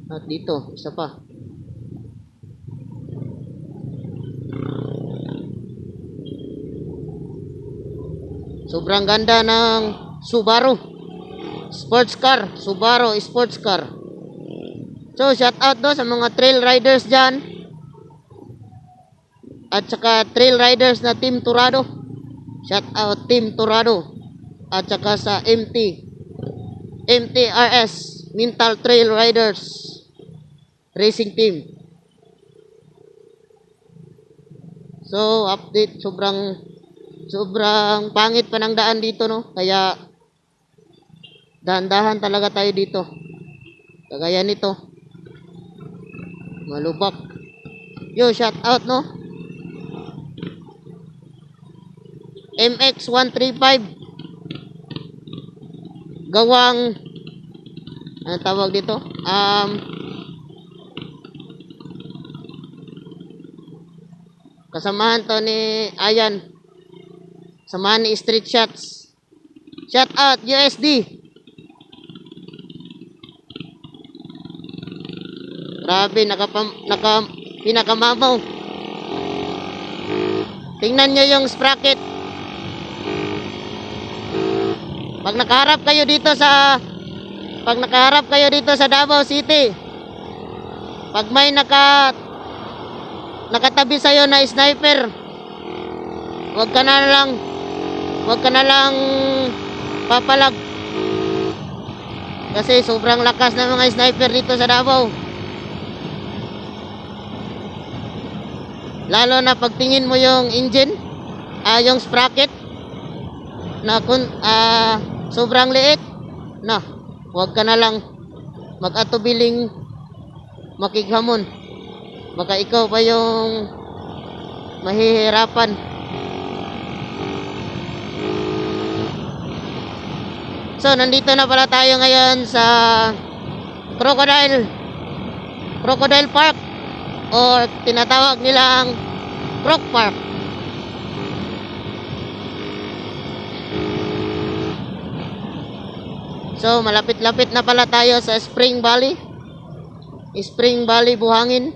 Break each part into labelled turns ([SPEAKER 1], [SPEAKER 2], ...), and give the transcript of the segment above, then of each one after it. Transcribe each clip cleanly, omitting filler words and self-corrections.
[SPEAKER 1] At dito, isa pa. Sobrang ganda ng Subaru sports car, Subaru sports car. So shout out do sa mga trail riders dyan, at saka trail riders na Team Torado. Shout out Team Torado, at saka sa MTRS, Mental Trail Riders Racing Team. So update, sobrang pangit pa ng daan dito, no? Kaya dahan-dahan talaga tayo dito. Kagaya nito, malubak. Yo, shout out, no? MX135 gawang, ano tawag dito? Kasamahan to ni Ayan, samahan ni Street Shots. Shout out USD. Grabe, pinakamamaw. Tingnan nyo yung sprocket. Pag nakaharap kayo dito sa Davao City, pag may nakatabi sa'yo na sniper, wag ka na lang papalag, kasi sobrang lakas ng mga sniper dito sa Davao. Lalo na pagtingin mo yung engine, yung sprocket na sobrang liit na, wag ka na lang mag-atubiling makighamon, baka ikaw pa yung mahihirapan. So nandito na pala tayo ngayon sa Crocodile Park, or tinatawag nilang Croc Park. So malapit-lapit na pala tayo sa Spring Valley, Buhangin.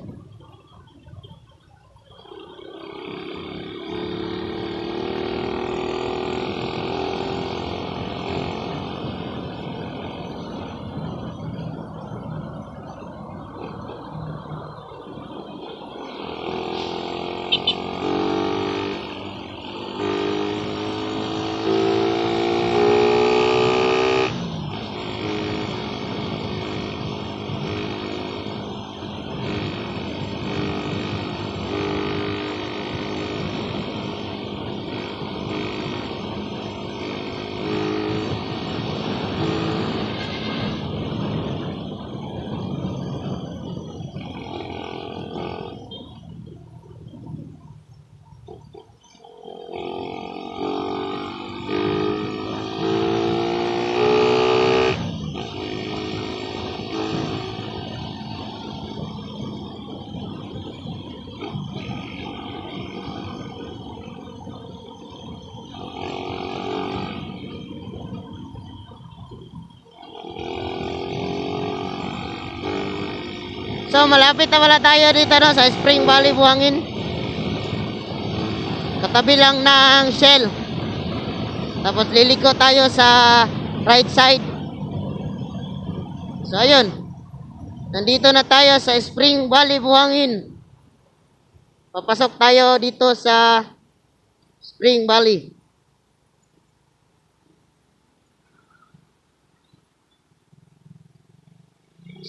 [SPEAKER 1] So malapit na pala tayo dito, no, sa Spring Valley, Buhangin. Katabi lang ng Shell. Tapos liliko tayo sa right side. So ayun, nandito na tayo sa Spring Valley, Buhangin. Papasok tayo dito sa Spring Valley.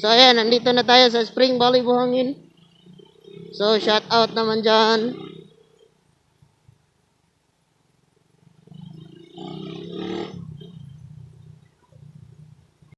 [SPEAKER 1] So ayan, nandito na tayo sa Spring Valley, Buhangin. So shout out naman dyan